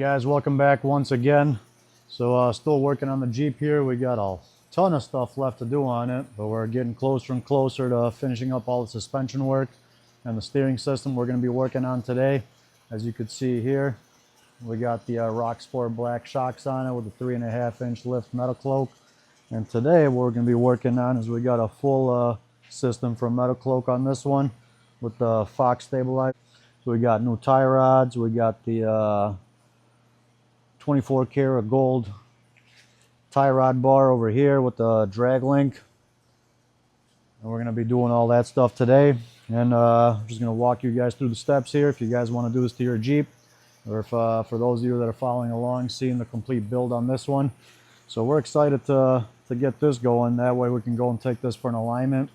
guys, welcome back once again. So still working on the Jeep here. We got a ton of stuff left to do on it, but we're getting closer and closer to finishing up all the suspension work and the steering system we're going to be working on today. As you can see here, we got the Rock Sport black shocks on it with a 3.5-inch lift MetalCloak. And today what we're going to be working on is we got a full system from MetalCloak on this one with the Fox stabilizer. So we got new tie rods, we got the 24 karat gold tie rod bar over here with the drag link. And we're going to be doing all that stuff today. And I'm just going to walk you guys through the steps here if you guys want to do this to your Jeep. Or if for those of you that are following along, seeing the complete build on this one. So we're excited to get this going. That way we can go and take this for an alignment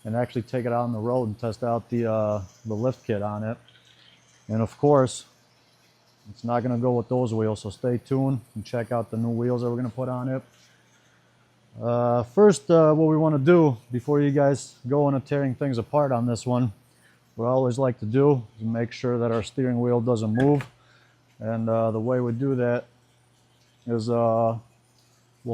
and actually take it out on the road and test out the lift kit on it. And of course, it's not going to go with those wheels, so stay tuned and check out the new wheels that we're going to put on it. First, what we want to do before you guys go into tearing things apart on this one, what I always like to do is make sure that our steering wheel doesn't move. And the way we do that is we'll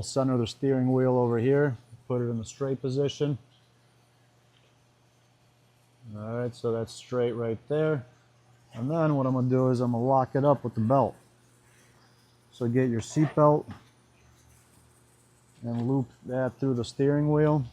center the steering wheel over here, put it in the straight position. All right, so that's straight right there. And then what I'm going to do is I'm going to lock it up with the belt. So get your seat belt and loop that through the steering wheel,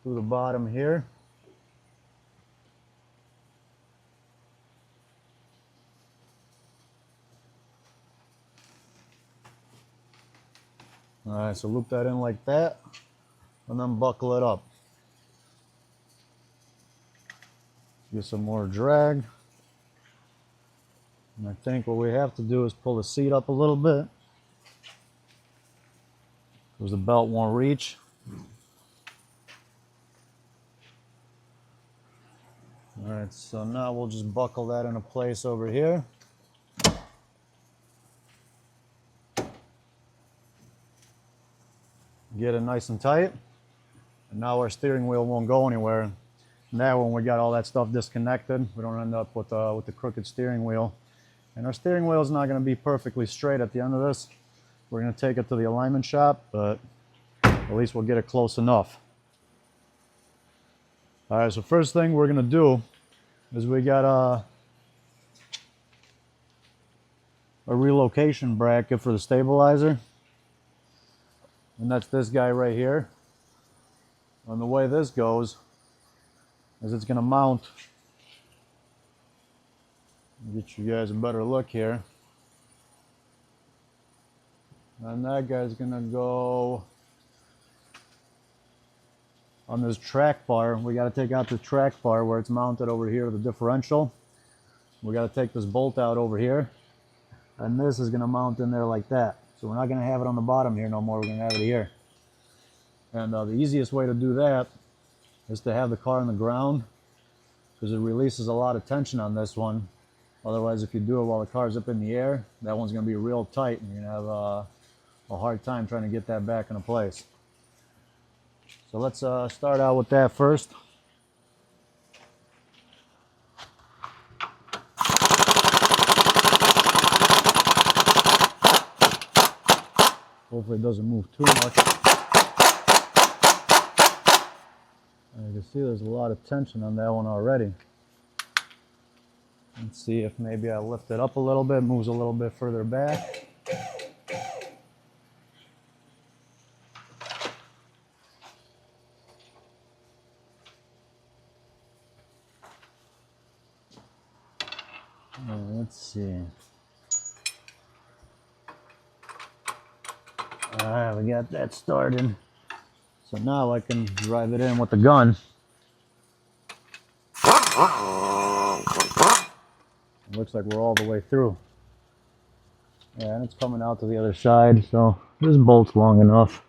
through the bottom here. All right, so loop that in like that, and then buckle it up. Get some more drag. And I think what we have to do is pull the seat up a little bit because the belt won't reach. All right, so now we'll just buckle that into place over here. Get it nice and tight. And now our steering wheel won't go anywhere. Now when we got all that stuff disconnected, we don't end up with the crooked steering wheel. And our steering wheel is not going to be perfectly straight at the end of this. We're going to take it to the alignment shop, but at least we'll get it close enough. All right, so first thing we're going to do is we got a relocation bracket for the stabilizer. And that's this guy right here. And the way this goes is it's going to mount. Get you guys a better look here. And that guy's going to go on this track bar. We got to take out the track bar where it's mounted over here, the differential. We got to take this bolt out over here. And this is going to mount in there like that. So we're not going to have it on the bottom here no more. We're going to have it here. And the easiest way to do that is to have the car on the ground, because it releases a lot of tension on this one. Otherwise, if you do it while the car's up in the air, that one's going to be real tight and you're going to have a hard time trying to get that back into place. So let's start out with that first. Hopefully it doesn't move too much. And you can see there's a lot of tension on that one already. Let's see if maybe I lift it up a little bit, moves a little bit further back. Let's see. All right, we got that started. So now I can drive it in with the gun. It looks like we're all the way through. Yeah, and it's coming out to the other side, so this bolt's long enough.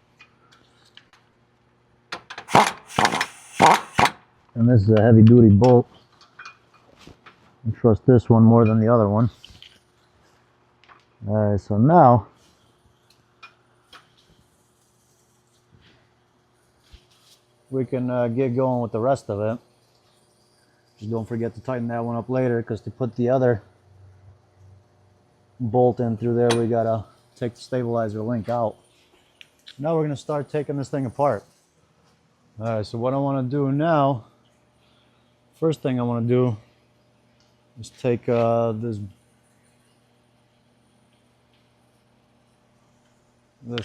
And this is a heavy duty bolt. I trust this one more than the other one. Alright, so now we can get going with the rest of it. Just don't forget to tighten that one up later, because to put the other bolt in through there. We gotta take the stabilizer link out. Now we're gonna start taking this thing apart. All right, so what I wanna do now, first thing I wanna do is take this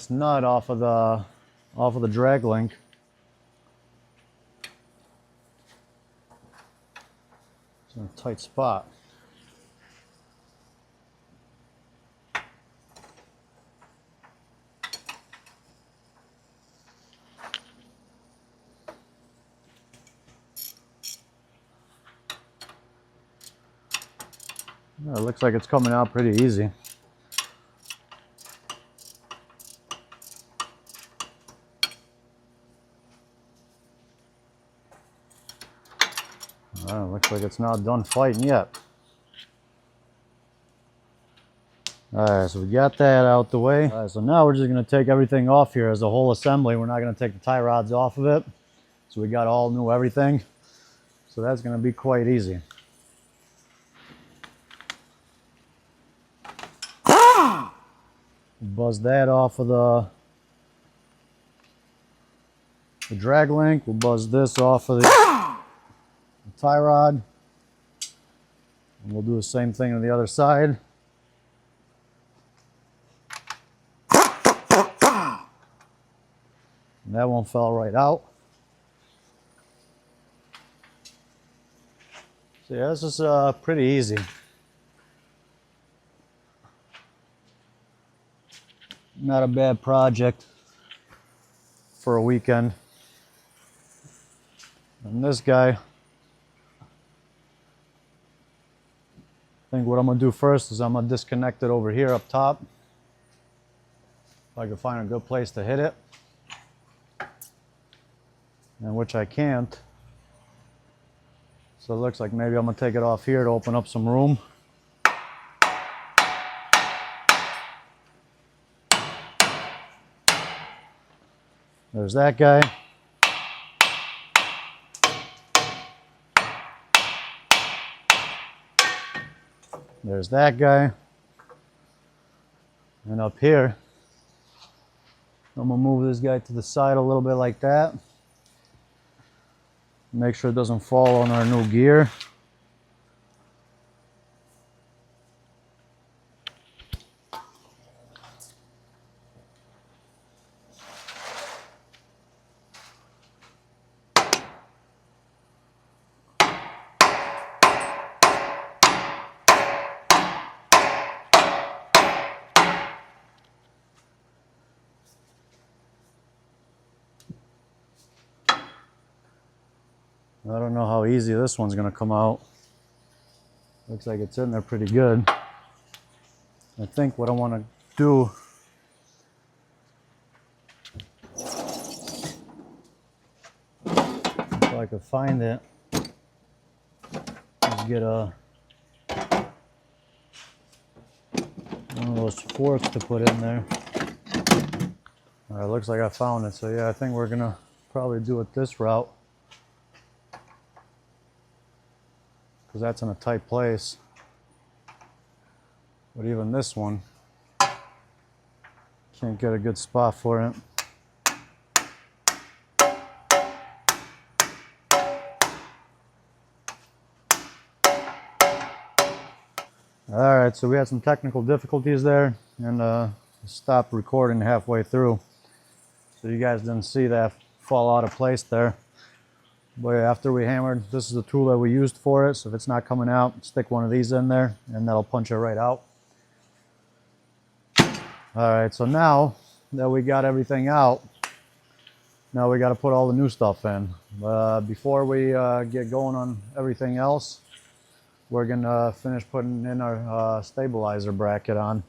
nut off of the drag link. It's in a tight spot. Yeah, it looks like it's coming out pretty easy. Looks like it's not done fighting yet. Alright, so we got that out the way. Alright, so now we're just going to take everything off here as a whole assembly. We're not going to take the tie rods off of it. So we got all new everything. So that's going to be quite easy. Buzz that off of the drag link. We'll buzz this off of the tie rod. And we'll do the same thing on the other side. And that one fell right out. So yeah, this is pretty easy. Not a bad project for a weekend. And this guy, I think what I'm going to do first is I'm going to disconnect it over here up top. If I can find a good place to hit it. And which I can't. So it looks like maybe I'm going to take it off here to open up some room. There's that guy. There's that guy. And up here, I'm going to move this guy to the side a little bit like that. Make sure it doesn't fall on our new gear. I don't know how easy this one's going to come out. Looks like it's in there pretty good. I think what I want to do if I could find it is get one of those forks to put in there. All right, looks like I found it. So yeah, I think we're going to probably do it this route. Because that's in a tight place. But even this one, can't get a good spot for it. Alright, so we had some technical difficulties there and stopped recording halfway through. So you guys didn't see that fall out of place there. But after we hammered, this is the tool that we used for it. So if it's not coming out, stick one of these in there and that'll punch it right out. Alright, so now that we got everything out, now we got to put all the new stuff in. Before we get going on everything else, we're going to finish putting in our stabilizer bracket on.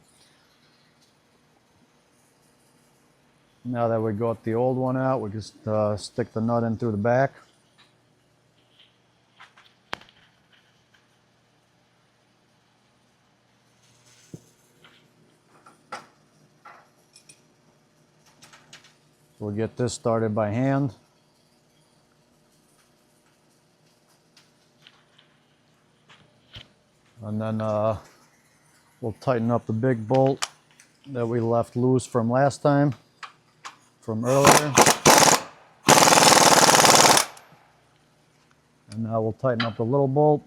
Now that we got the old one out, we just stick the nut in through the back. We'll get this started by hand. And then we'll tighten up the big bolt that we left loose from last time, from earlier. And now we'll tighten up the little bolt.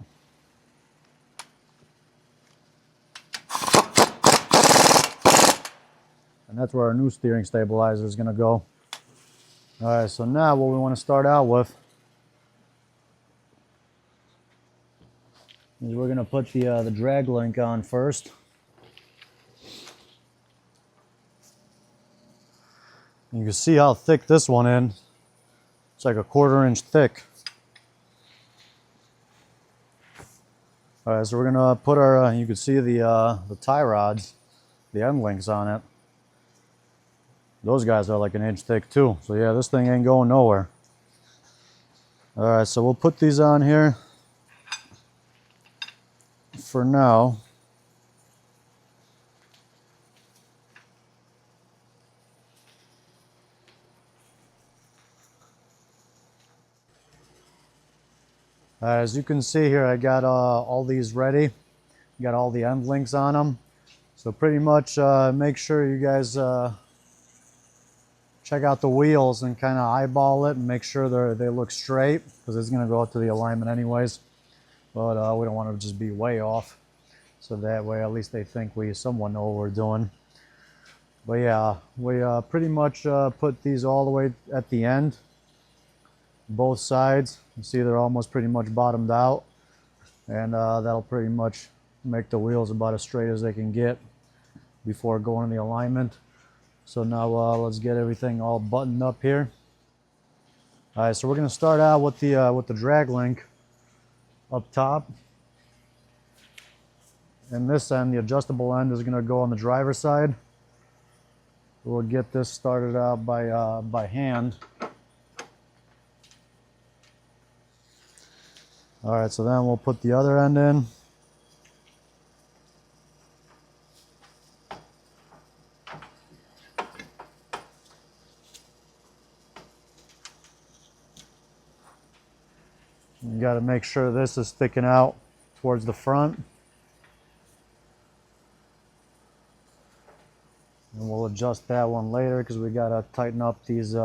And that's where our new steering stabilizer is going to go. All right, so now what we want to start out with is we're going to put the drag link on first. You can see how thick this one is. It's like a 1/4 inch thick. All right, so we're going to put our, you can see the tie rods, the end links on it. Those guys are like 1 inch thick too. So yeah, this thing ain't going nowhere. All right, so we'll put these on here for now. As you can see here, I got all these ready. Got all the end links on them. So pretty much make sure you guys check out the wheels and kind of eyeball it and make sure they look straight, because it's going to go out to the alignment anyways. But we don't want to just be way off. So that way at least they think we somewhat know what we're doing. But yeah, we pretty much put these all the way at the end. Both sides. You see they're almost pretty much bottomed out. And that'll pretty much make the wheels about as straight as they can get before going to the alignment. So now let's get everything all buttoned up here. All right, so we're going to start out with the drag link up top. And this end, the adjustable end, is going to go on the driver's side. We'll get this started out by hand. All right, so then we'll put the other end in. You got to make sure this is sticking out towards the front. And we'll adjust that one later because we got to tighten up these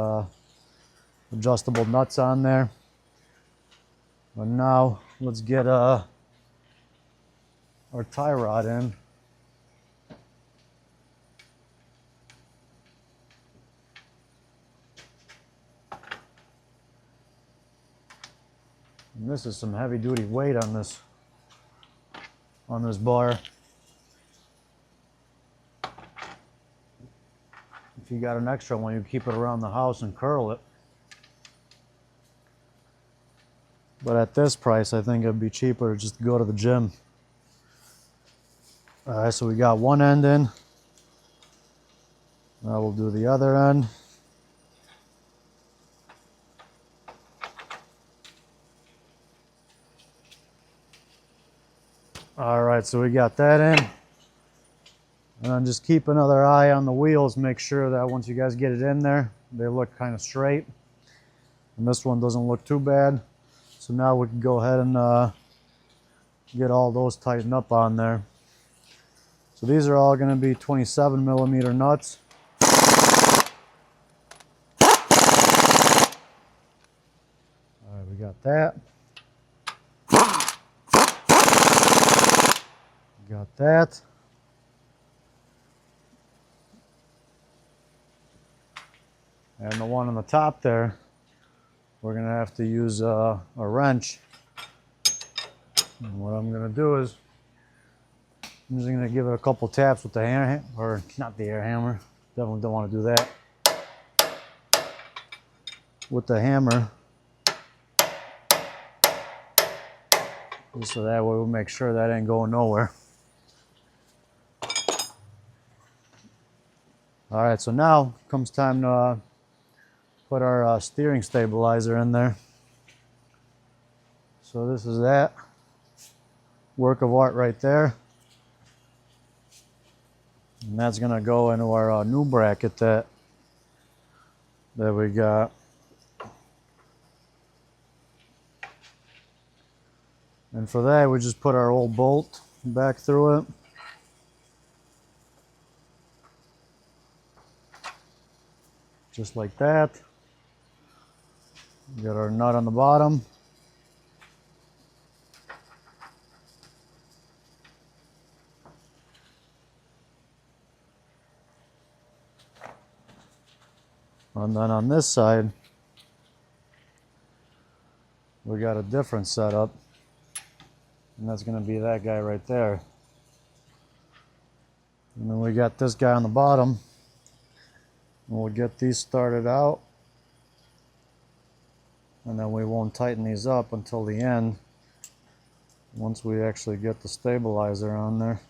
adjustable nuts on there. But now let's get our tie rod in. And this is some heavy duty weight on this bar. If you got an extra one, you keep it around the house and curl it. But at this price, I think it'd be cheaper just to go to the gym. All right, so we got one end in. Now we'll do the other end. All right, so we got that in. And just keep another eye on the wheels. Make sure that once you guys get it in there, they look kind of straight. And this one doesn't look too bad. So now we can go ahead and get all those tightened up on there. So these are all going to be 27mm nuts. All right, we got that. Got that. And the one on the top there, we're going to have to use a wrench. And what I'm going to do is, I'm just going to give it a couple taps with the hammer, or not the air hammer. Definitely don't want to do that. With the hammer. Just so that way we'll make sure that ain't going nowhere. All right, so now comes time to put our steering stabilizer in there. So this is that work of art right there. And that's going to go into our new bracket that we got. And for that, we just put our old bolt back through it. just like that. We got our nut on the bottom. And then on this side, we got a different setup, and that's going to be that guy right there. And then we got this guy on the bottom, and we'll get these started out, and then we won't tighten these up until the end, once we actually get the stabilizer on there.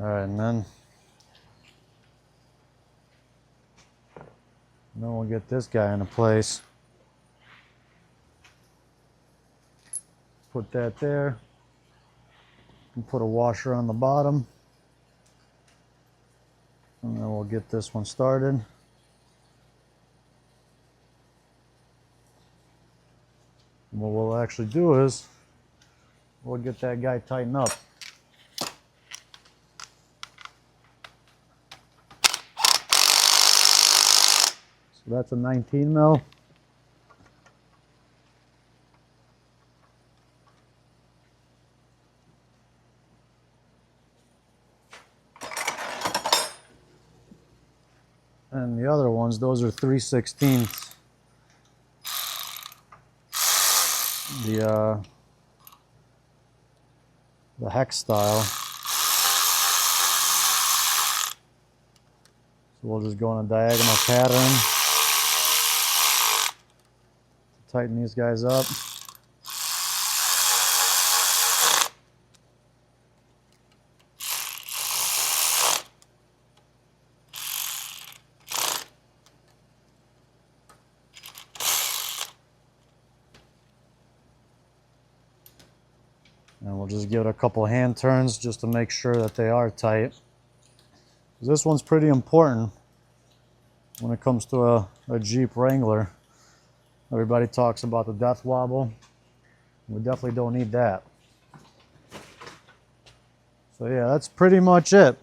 Alright, and then we'll get this guy into place. Put that there. And put a washer on the bottom. And then we'll get this one started. And what we'll actually do is we'll get that guy tightened up. So that's a 19 mil. And the other ones, those are 3/16. The hex style. So we'll just go in a diagonal pattern. Tighten these guys up. And we'll just give it a couple hand turns just to make sure that they are tight. This one's pretty important when it comes to a Jeep Wrangler. Everybody talks about the death wobble. We definitely don't need that. So yeah, that's pretty much it.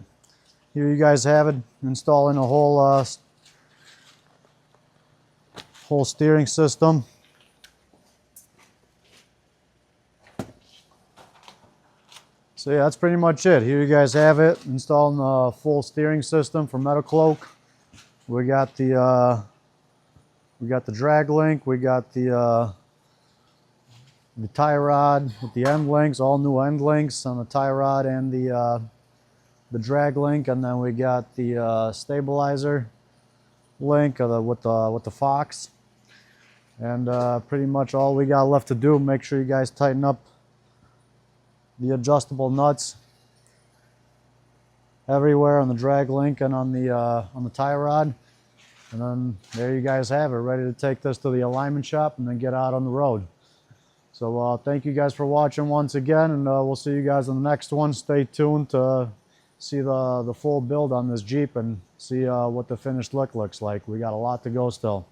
Here you guys have it, installing a whole steering system. So yeah, that's pretty much it. Here you guys have it, installing a full steering system for MetalCloak. We got the drag link, we got the tie rod with the end links, all new end links on the tie rod and the drag link, and then we got the stabilizer link with the Fox. And pretty much all we got left to do, make sure you guys tighten up the adjustable nuts everywhere on the drag link and on the tie rod. And then there you guys have it, ready to take this to the alignment shop and then get out on the road. So thank you guys for watching once again, and we'll see you guys in the next one. Stay tuned to see the full build on this Jeep and see what the finished look looks like. We got a lot to go still.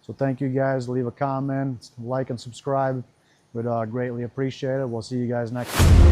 So thank you guys. Leave a comment, like, and subscribe. We'd greatly appreciate it. We'll see you guys next time.